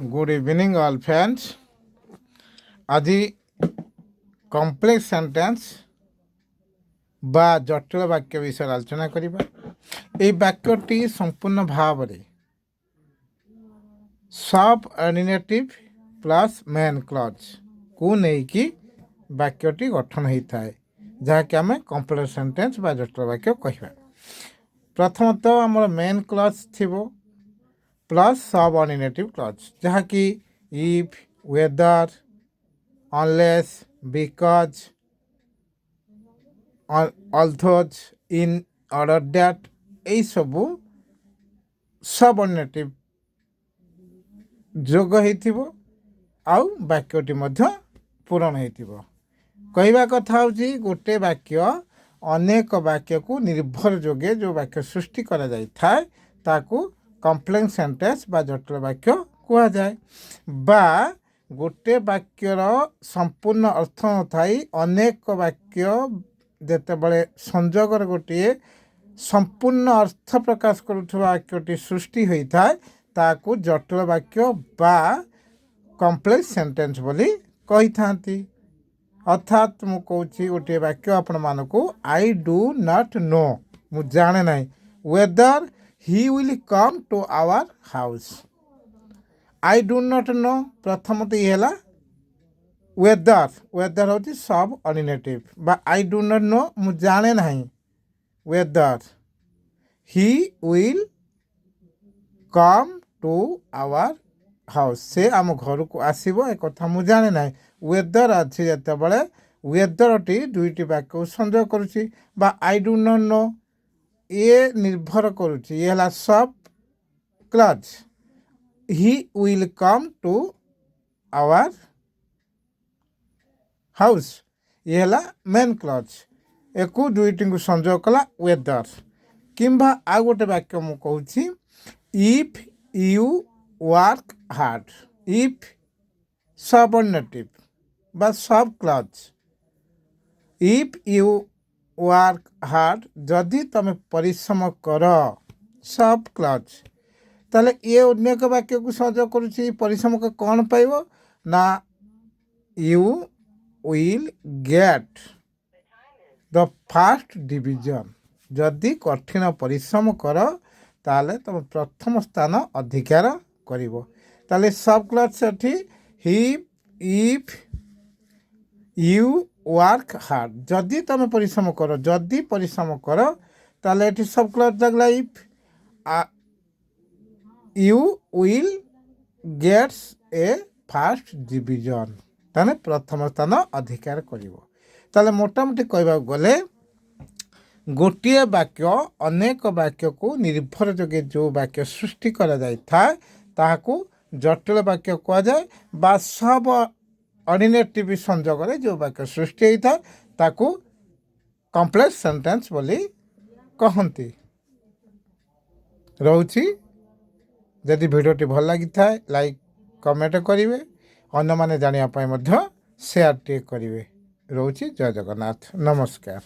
Good evening all friends. आज complex sentence बा जटिल वाक्य विषय आलोचना करिबा। ए वाक्यटी संपूर्ण भाव रे सब ऑर्डिनेटिव प्लस मेन क्लॉज को नेकी वाक्यटी गठन होता है, जहाँकि आम कॉम्प्लेक्स सेंटेंस बा जटिल वाक्य कहवा। प्रथमतः आम मेन क्लॉज थिबो प्लस सब ऑर्डिनेटिव क्लॉज, जहाँकि if, whether, unless, because, although, in order that, यही सबू सब ऑर्डिनेटिव जोग हो आउ वाक्यटी मध्य पूरण हो। कहवा कथा हूँ गोटे वाक्य अनेक वाक्य को निर्भर जोगे जो वाक्य सृष्टि करा जाय थाए ताकू कॉम्प्लेक्स सेंटेंस बा जटिल वाक्य कहा जाए। बा गोटे वाक्यर संपूर्ण अर्थ न थाई अनेक वाक्य जेतेबेले संजोगर गोटे संपूर्ण अर्थ प्रकाश करुवा वाक्यटी सृष्टि होता है ताकू जटिल वाक्य बा कॉम्प्लेक्स सेंटेंस बोली कही थांती। अर्थात मु कहूँ गोटे वाक्य आपण मानकू आई डू नॉट नो, मु जाने ना whether he will come to our house. I do not know प्रथम तो ये वेदर, वेदर हूँ सब ऑर्डिनेटिव बा आई डू नॉट नो मु जाने ना whether he will come to our house, से आम घर को आसब एक कथा मु जाने ना। वेदर अच्छी जिते बड़े वेदर टी दुईटी वाक्य संजोग करुच्ची बा आई डू नॉट नो ये निर्भर करुच्ची ये है sub clause. He will come to our house ये है मेन क्लॉज। एक दुईटी को संजोग कला वेदर। किंबा आ गोटे वाक्य मु कहूँ if you work hard, if subordinative बा sub clause. If you work hard जदि तुम परिश्रम कर सब क्लॉज, ताले ये अन्य एक वाक्य को संजोग करुच्ची परिश्रम को कौन पाइब ना you will get the first division. जदि कठिन परिश्रम कर ताले तुम प्रथम स्थान अधिकार करिवो। ताले सब क्लॉज से ही इफ यू वर्क हार्ड जदि तुम परिश्रम कर, जदि परिश्रम कर ताले एठी सब क्लॉज लगला if you will gets a first division ताने प्रथम स्थान अधिकार करिवो। ताले मोटामोटी कहबा गले गोटे वाक्य अनेक वाक्य को निर्भर जोगे जो वाक्य सृष्टि करा जाय थाए ताहाकू जटिल वाक्य कहा जाए बा सब ऑर्डिनेटिव संजोग जो वाक्य सृष्टि होता है ताकू कॉम्प्लेक्स सेंटेंस बोली कहती। रोची जदि वीडियोटी भल लगी थाए लाइक कमेंट करेंगे, अन्य माने जानिया पाए मध्य शेयर टे करेंगे। रोची जय जगन्नाथ, नमस्कार।